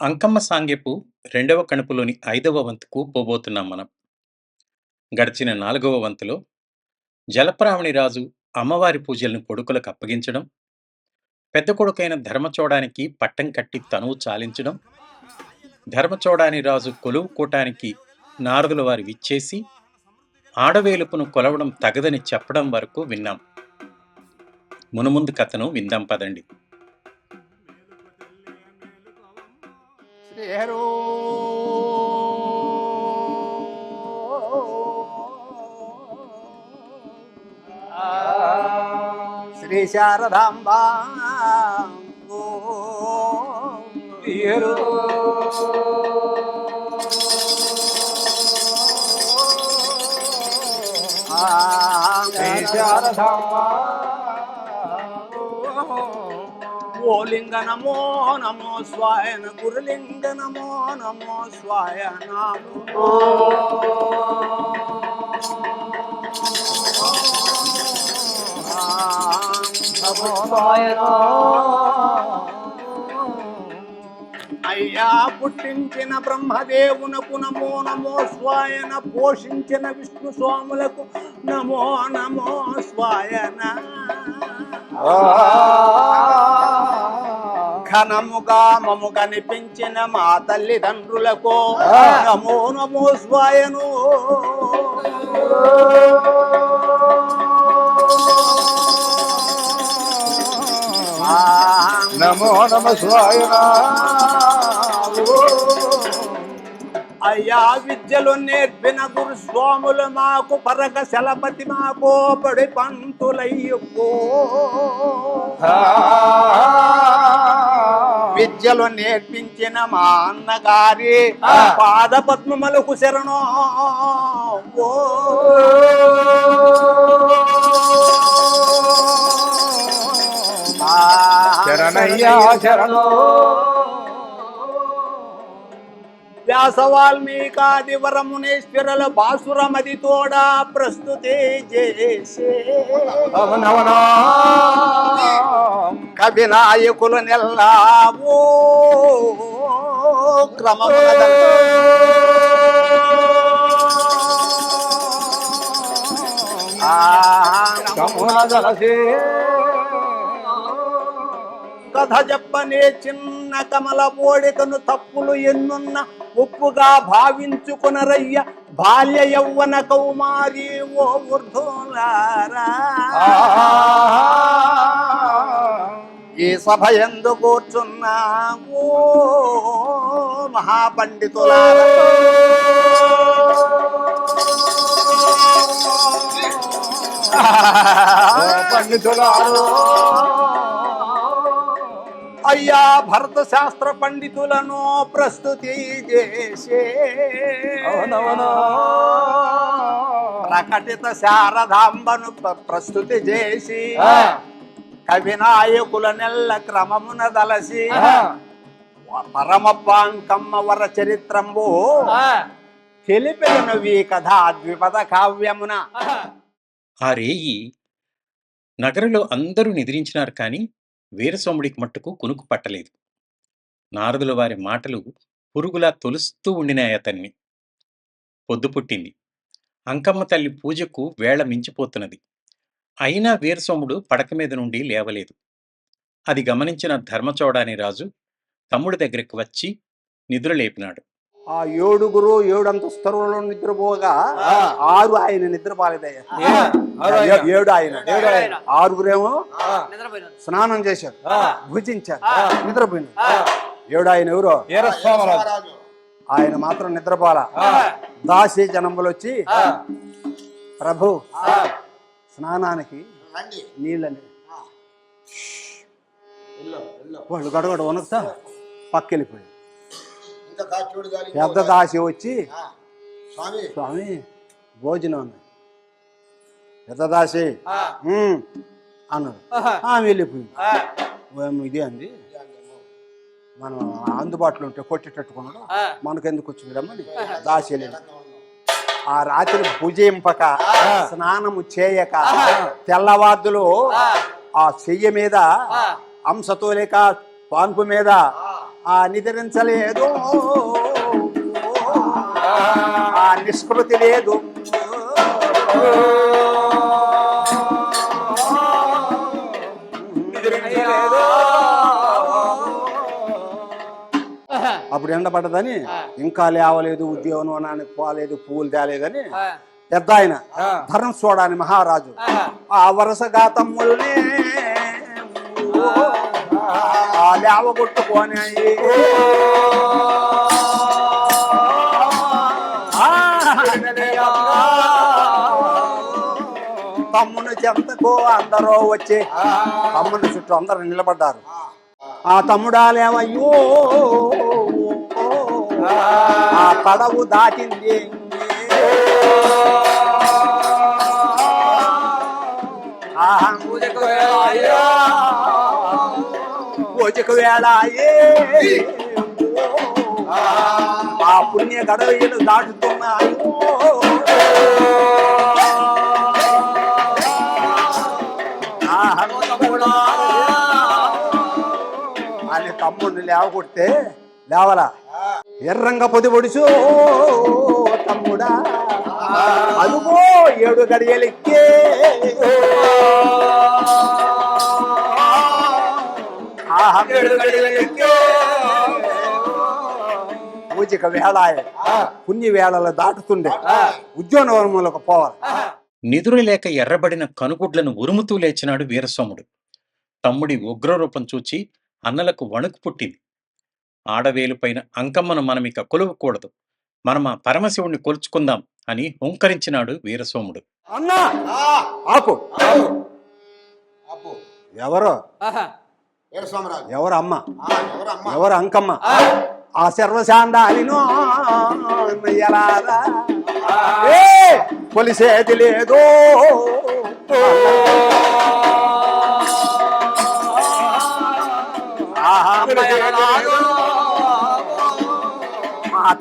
అంకమ్మ సాంగ్యపు రెండవ కణుపులోని 5వ వంతుకు పోబోతున్నాం మనం. గడిచిన 4వ వంతులో జలప్రావణి రాజు అమ్మవారి పూజలను కొడుకులకు అప్పగించడం, పెద్ద కొడుకైన ధర్మచోడానికి పట్టం కట్టి తనువు చాలించడం, ధర్మచోడాని రాజు కొలువు కూటానికి నారదుల వారి విచ్చేసి ఆడవేలుపును కొలవడం తగదని చెప్పడం వరకు విన్నాం. మునుముందు కథను విందాం పదండి. శ్రీ శారదాంబా ఓ లింగ నమో నమో స్వాయన గురులింగ నమో నమో స్వాయన అయ్యా పుట్టించిన బ్రహ్మదేవునకు నమో నమో స్వాయన, పోషించిన విష్ణు స్వాములకు నమో నమో స్వాయన, ఘనముగా మము కనిపించిన మా తల్లిదండ్రులకు నమో నమో స్వాయను. నమో నమ స్వాయన. అయ్యా విద్యలు నేర్పిన గురుస్వాములు మాకు పరగ శలపతి మాకు పడి పంతులయ్యో, విద్యలు నేర్పించిన మా అన్నగారి పాద పద్మములకు శరణో. శరణయ్యా శరణో. వ్యాస వాల్మీకాది వరమునేశ్వరుల బాసురమది తోడా ప్రస్తుతే చేసే కవి నాయకులు నెల్లావో క్రమమున కథ చెప్పనే చిన్న కమల పోడికను తప్పులు ఎన్నున్న ఉప్పుగా భావించుకునరయ్య బాల్య యౌవన కౌమారి ఓ వృద్ధులారా. ఈ సభ ఎందు కూర్చున్నా ఓ మహాపండితులారా, పండితులారా, అయ్యా భరత శాస్త్ర పండితులను ప్రస్తుతి చేసే ప్రకటిత శారదాంబను ప్రస్తుతి చేసి కవి నాయకుల నెల్ల క్రమమున దలసి పరమపాంకమ్మ వర చరిత్రంబు తెలిపెను ఈ కథ ద్విపద కావ్యమున. ఆ రేయి నగరంలో అందరూ నిద్రించినారు, కానీ వీరసోముడికి మట్టుకు కునుకు పట్టలేదు. నారదుల వారి మాటలు పురుగులా తొలుస్తూ ఉండినాయి అతన్ని. పొద్దు పుట్టింది. అంకమ్మ తల్లి పూజకు వేళ మించిపోతున్నది. అయినా వీరసోముడు పడక మీద నుండి లేవలేదు. అది గమనించిన ధర్మచోడాని రాజు తమ్ముడి దగ్గరికి వచ్చి నిద్రలేపినాడు. ఆ 7 అంతస్తులలో నిద్రపోగా 6 ఆయన నిద్రపోలేదయ్యా. 7 ఆయన 6 స్నానం చేశారు, భుజించారు, నిద్రపోయినారు. 7 ఆయన ఎవరో ఆయన మాత్రం నిద్రపోలా. దాసి జనములు వచ్చి ప్రభు స్నానానికి నీళ్ళని వాళ్ళు గడగడ వణుకుతా పక్కెళ్ళిపోయారు. పెద్ద దాసి వచ్చి స్వామి భోజనం అన్నది. పెద్ద దాసి అన్నారు. వెళ్ళిపోయింది. ఇదే అంది, మనం అందుబాటులో ఉంటే కొట్టేటట్టుకున్నాడు, మనకెందుకు వచ్చింది రమ్మని దాసి వెళ్ళింది. ఆ రాత్రి భుజింపక స్నానము చేయక తెల్లవార్దులు ఆ చెయ్య మీద అంశతో లేక పాన్పు మీద నిద్రించలేదు, ఆ నిష్కృతి లేదు, అప్పుడు ఎండపడ్డదని ఇంకా లేవలేదు, ఉద్యోగనానికి పోలేదు, పూలు తేలేదని పెద్ద ఆయన ధర్మ చూడని మహారాజు ఆ వరుసగా తమ్ముల్ని లేవగొట్టుకొని తమ్ముని చెంతకు అందరూ వచ్చి తమ్ముని చుట్టూ అందరూ నిలబడ్డారు. ఆ తమ్ముడాలేమయ్యో ఆ పడవు దాటింది, పూజకు వేళాయే ఆ పుణ్య గడవలు దాటుతున్నాయి అని తమ్ముడిని లేవకొడితే లేవలా ఎర్రంగా పొది పొడుచు తమ్ముడా అదుగో 7 గడియలెక్కే పూజక వేళాయ పుణ్య వేళలు దాటుతుండే ఉద్యోగవనములకు పోవాలి. నిదురు లేక ఎర్రబడిన కనుగుడ్లను ఉరుముతూ లేచినాడు వీరసోముడు. తమ్ముడి ఉగ్రరూపం చూచి అన్నలకు వణుకు పుట్టింది. ఆడవేలుపైన అంకమ్మను మనమిక కొలువకూడదు, మనం ఆ పరమశివుణ్ణి కొలుచుకుందాం అని హుంకరించినాడు వీరసోముడు. అన్నా ఆపు, ఎవరు ఎవరు అమ్మ, ఎవరు అంకమ్మ, ఆ సర్వశాండాలినో కొలిసేది లేదు,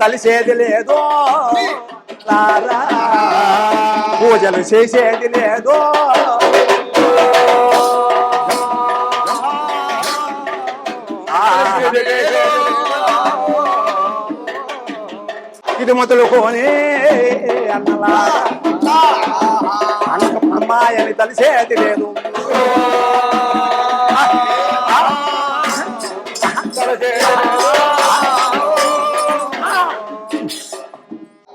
తలిసేది లేదు, పూజలు చేసేది లేదు, ఇది మొదలుకొని అన్నలా అమ్మాయని తలిసేది లేదు,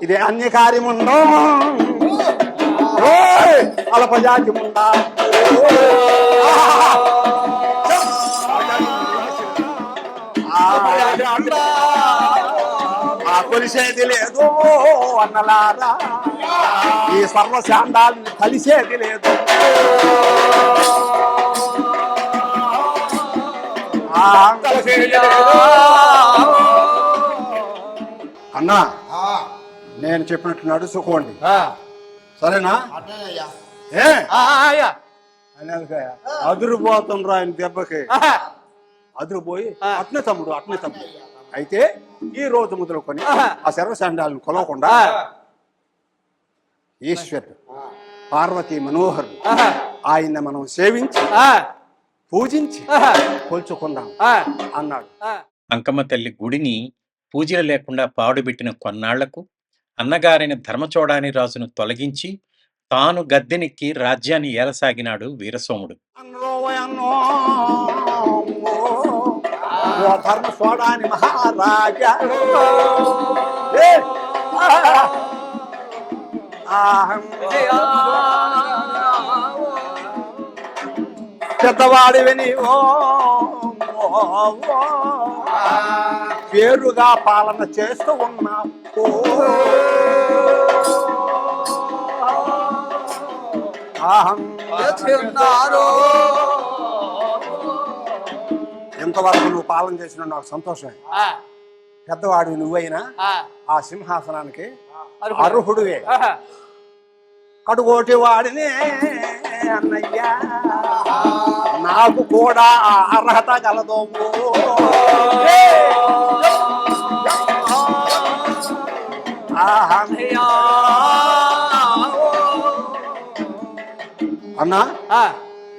ఇది అన్య కార్యముండో అల్పజాతి ముండా కొలిసేది లేదు అన్నలారా, ఈ సర్వశాండాల్ని కలిసేది లేదు, అన్నా నేను చెప్పినట్టు నడుచుకోండి సరేనా? అదురుపోతుండ్రా ఆయన దెబ్బకి, అదురుపోయి అట్నే తమ్ముడు అట్నే తమ్ముడు. అయితే ఈ రోజు మొదలుకొని ఆ సర్వశాండాలను కొలవకుండా ఈశ్వరుడు పార్వతీ మనోహరుడు ఆయన మనం సేవించి పూజించి కొలుచుకుందాం అన్నాడు. అంకమ్మ తల్లి గుడిని పూజలు లేకుండా పాడుబెట్టిన కొన్నాళ్లకు అన్నగారైన ధర్మచోడాని రాజును తొలగించి తాను గద్దెనెక్కి రాజ్యాన్ని ఏలసాగినాడు వీరసోముడు. ధర్మ చూడాని మహారాజా పెద్దవాడివి నీవో పేరుగా పాలన చేస్తూ ఉన్నావు, ఎంతవరకు నువ్వు పాలన చేసిన నాకు సంతోషమే. పెద్దవాడివి నువ్వైనా ఆ సింహాసనానికి అర్హుడివే. కడుగోటి వాడిని అన్నయ్యా, నాకు కూడా అర్హత కలదో. అన్నా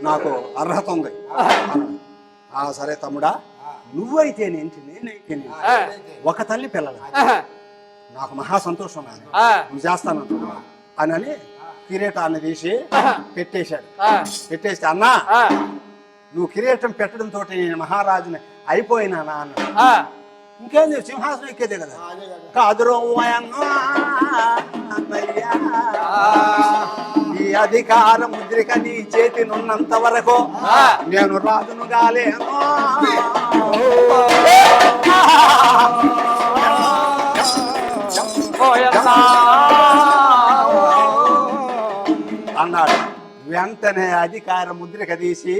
నాకు అర్హత ఉంది. సరే తమ్ముడా, నువ్వైతేనేంటి నేనైతేనే ఒక తల్లి పిల్లలు నాకు మహా సంతోషం నాని నువ్వు చేస్తానంటున్నావు అని కిరీటాన్ని తీసి పెట్టేశాడు. పెట్టేస్తే అన్నా నువ్వు కిరీటం పెట్టడంతో నేను మహారాజుని అయిపోయినానా అన్నాడు. ఇంకేంది సింహాసనం ఎక్కేదే కదా. కాదురో అన్నయ్యా ఈ అధికార ముద్రిక నీ చేతినున్నంత వరకు నేను రాజును గాలేను అన్నాడు. వెంటనే అధికార ముద్రిక తీసి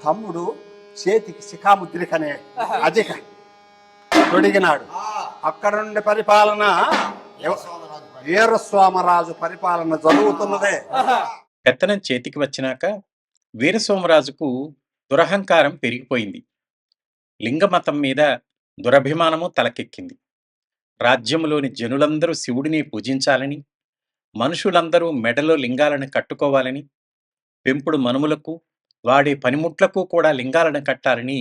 తమ్ముడు చేతికి శిఖాముద్రికనే అధిక తొడిగినాడు. అక్కడ నుండి పరిపాలన వీరస్వామరాజు పరిపాలన జరుగుతున్నదే. పెత్తనం చేతికి వచ్చినాక వీరసోమరాజుకు దురహంకారం పెరిగిపోయింది. లింగమతం మీద దురభిమానము తలకెక్కింది. రాజ్యములోని జనులందరూ శివుడిని పూజించాలని, మనుషులందరూ మెడలో లింగాలను కట్టుకోవాలని, పెంపుడు మనుములకు వాడే పనిముట్లకు కూడా లింగాలను కట్టాలని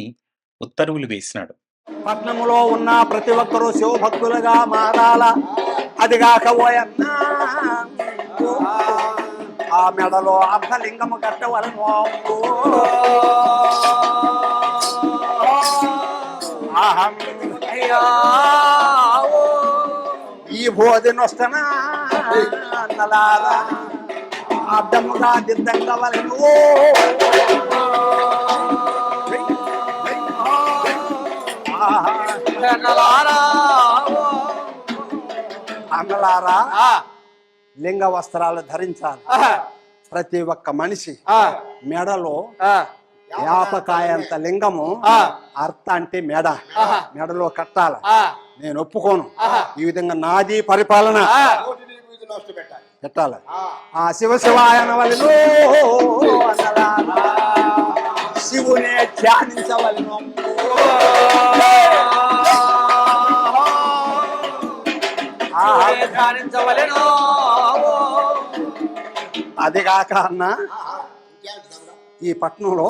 ఉత్తర్వులు వేసినాడు. పట్నములో ఉన్న ప్రతి ఒక్కరూ శివభక్తులుగా మారాల. అదిగాక ఓయన్నా ఆ మెడలో అర్ధలింగము కట్టవలను. ఈ భోజనొస్తనా అన్నలారా అడ్డముగా దిద్దంగా వలను. అన్నలారా లింగ వస్త్రాలు ధరించాలి. ప్రతి ఒక్క మనిషి మెడలో యాపకాయంత లింగము అర్థ అంటే మెడలో కట్టాల. నేను ఒప్పుకోను. ఈ విధంగా నాది పరిపాలన పెట్టాలి. ఆ శివ శివాయన వలెను అన్నలారా శివునే ధ్యానించవలను. అదిగాక అన్న ఈ పట్టణంలో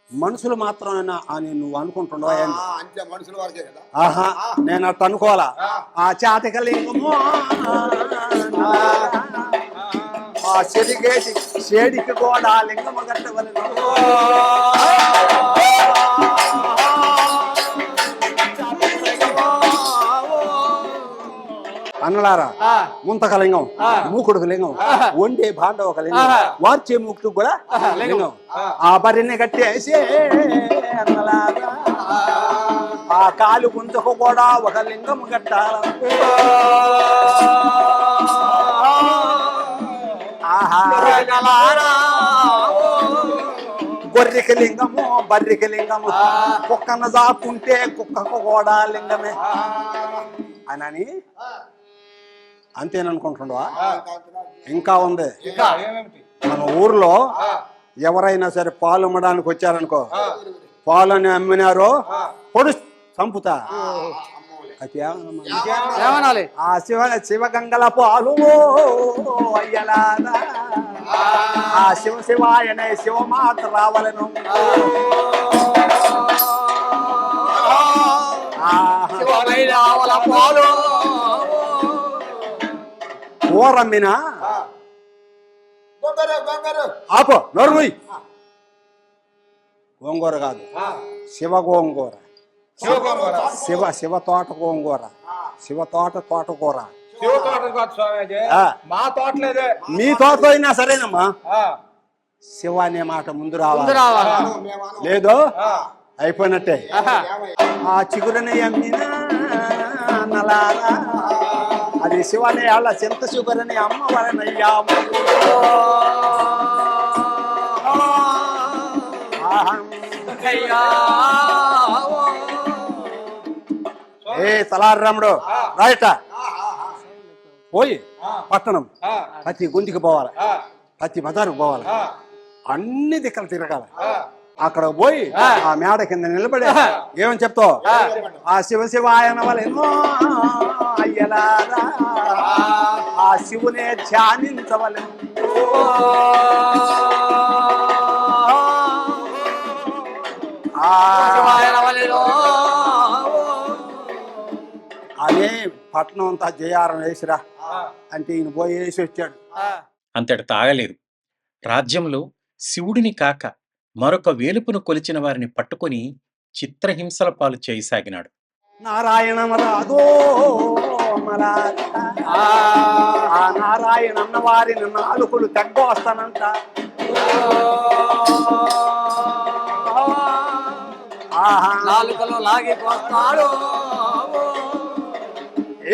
మనుషులు మాత్రమేనా అని నువ్వు అనుకుంటున్నావు? ఆహా నేను అట్టు అనుకోవాలా. ఆ చాతకలింగము ఆ చెడిగేటి చెడికి కూడా లింగము కట్టవలను. అన్నలారా ముంతక లింగం, మూకుడుకు లింగం, వండే భాండ ఒక లింగం, వార్చే మూకుడు కూడా లింగం. ఆ బరిని కట్టేసి అన్నలారా ఆ కాలు గుంతకు కూడా ఒక లింగం కట్టాల. గొర్రెకి లింగము, బర్రెకి లింగము, కుక్కను దాక్కుంటే కుక్కకు కూడా లింగమే అని అంతేననుకుంటుండవా? ఇంకా ఉంది. మన ఊర్లో ఎవరైనా సరే పాలు అమ్మడానికి వచ్చారనుకో, పాలని అమ్మినారో పొడు చంపుతా. ఆ శివగంగల పాలు అయ్యలాదా ఆ శివ శివాయనే శివమాత రావాలను. కూరమ్మినా ఆపో నోరుమూయి. గోంగూర కాదు, శివ గోంగూర, శివ తోట గోంగూర, శివ తోటకూర. మీ తోటతో అయినా సరేనమ్మా, శివ అనే మాట ముందు రావాలి. లేదు అయిపోయినట్టే. ఆ చిగురని అమ్మినా నలారా అది శివనే వాళ్ళ చింత శుగరని అమ్మ వలనయ్యాము. ఏ తలారముడు రైట పోయి పట్టణం ప్రతి గుంటికి పోవాలి, ప్రతి బజారుకు పోవాలి, అన్ని దిక్కలు తిరగాలి. అక్కడ పోయి ఆ మేడ కింద నిలబడి ఏమని చెప్తావు? ఆ శివ శివాయన వలెనో అయ్యలారా ఆ శివునే ధ్యానించవలెను. పట్టణం అంతా జయారం వేసిరా అంటే ఈయన పోయి వేసి వచ్చాడు. అంతటి తాగలేదు. రాజ్యంలో శివుడిని కాక మరొక వేలుపును కొలిచిన వారిని పట్టుకొని చిత్రహింసల పాలు చేయసాగినాడు. నారాయణమ రాదో మలారా. ఆ నారాయణన్న వారిని నాలుగులు తగ్గొస్తానంట. నాలుకలో లాగిపోతాడు.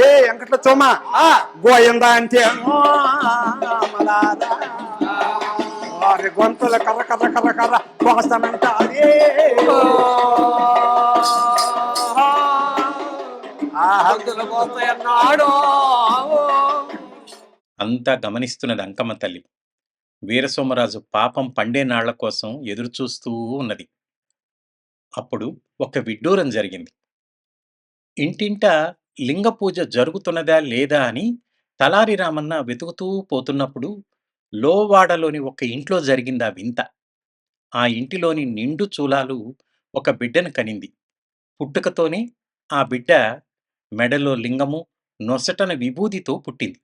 ఏ వెంకట చోమ గోయిందా అంటే మలారా. వారి గొంతులు కర్ర కర్ర కర్ర కర్ర కోస్తానంట. అదే పోతాయన్నాడు. అంతా గమనిస్తున్నది అంకమ్మ తల్లి. వీరసోమరాజు పాపం పండే నాళ్ల కోసం ఎదురుచూస్తూ ఉన్నది. అప్పుడు ఒక విడ్డూరం జరిగింది. ఇంటింటా లింగ పూజ జరుగుతున్నదా లేదా అని తలారి రామన్న వెతుకుతూ పోతున్నప్పుడు లోవాడలోని ఒక ఇంట్లో జరిగిందా వింత. ఆ ఇంటిలోని నిండు చూలాలు ఒక బిడ్డను కనింది. పుట్టుకతోనే ఆ బిడ్డ మెడలో లింగము, నొసటన విభూదితో పుట్టింది.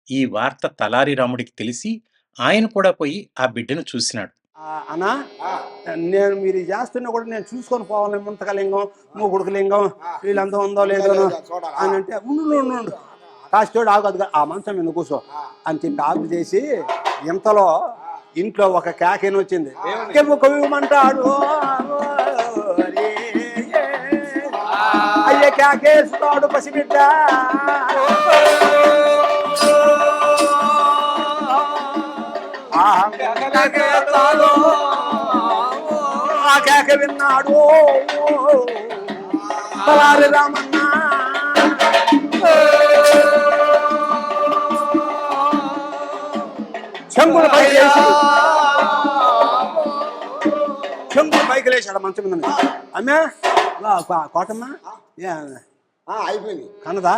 ఈ వార్త తలారి రాముడికి తెలిసి ఆయన కూడా పోయి ఆ బిడ్డను చూసినాడు. అన్నా నేను మీరు చేస్తున్నా కూడా నేను చూసుకొని పోవాలి. ముంతక లింగం, మూగుడుకు లింగం, వీళ్ళంతా ఉందో లేదో అని అంటే ఉండు కాస్తోడు ఆగదు, ఆ మంచం మీద కూర్చో అని చెప్పి ఆగు చేసి, ఇంతలో ఇంట్లో ఒక కేకని వచ్చింది. కవిమంటాడు అయ్యే కేకేస్తాడు పసిబిడ్డ. ఆ కేక విన్నాడు తలారి రామన్న. చెంగుడు పైకి లేచాడు మంచం మీద. అమ్మే కోటమ్మ అయిపోయింది కన్నదా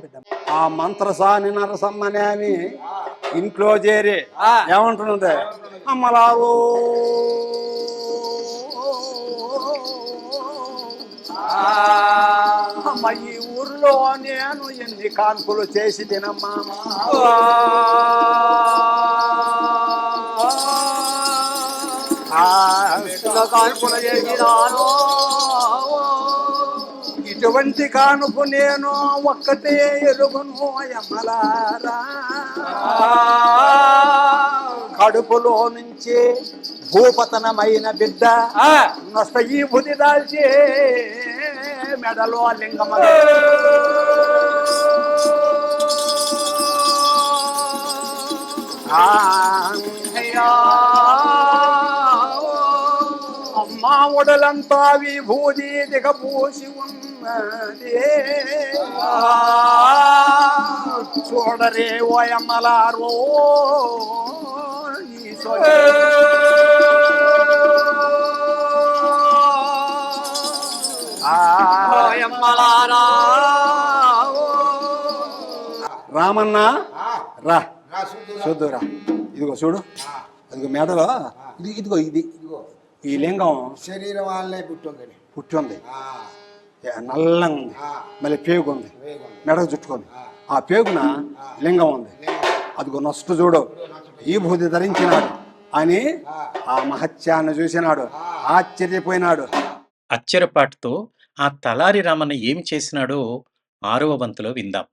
బిడ్డ. ఆ మంత్రసాని నరసమ్మనేమి ఇంట్లో చేరి ఏమంటున్నది, అమ్మలావు అమ్మ ఈ ఊర్లో నేను ఎన్ని కాన్పులు చేసి తినమ్మా. కాన్పులు చేసినాను. ఇటువంటి కానుపు నేను ఒక్కటే ఎరుగును యమలారా. కడుపులో నుంచి భూపతనమైన బిడ్డ నష్ట ఈ బుద్ధి దాల్చి మెడలో లింగమ. అమ్మా ఒడలంతా విభూది దిగబూసి ఉన్నది. చూడరే ఓయమ్మలారో రామన్న రా చూద్దురా. ఇదిగో చూడు, అదిగో మెడలో ఇదిగో ఇది ఈ లింగం శరీరం వాళ్ళనే పుట్టి ఉంది, నల్లంగా ఉంది, మళ్ళీ పేగు ఉంది, మెడకు చుట్టుకుంది. ఆ పేగున లింగం ఉంది. అదిగో నొస్తు చూడు, ఈ భూతి ధరించినాడు అని ఆ మహత్యాన్ని చూసినాడు, ఆశ్చర్యపోయినాడు. అచ్చరపాటుతో ఆ తలారి రామన్న ఏమి చేసినాడో 6వ వంతులో విందాం.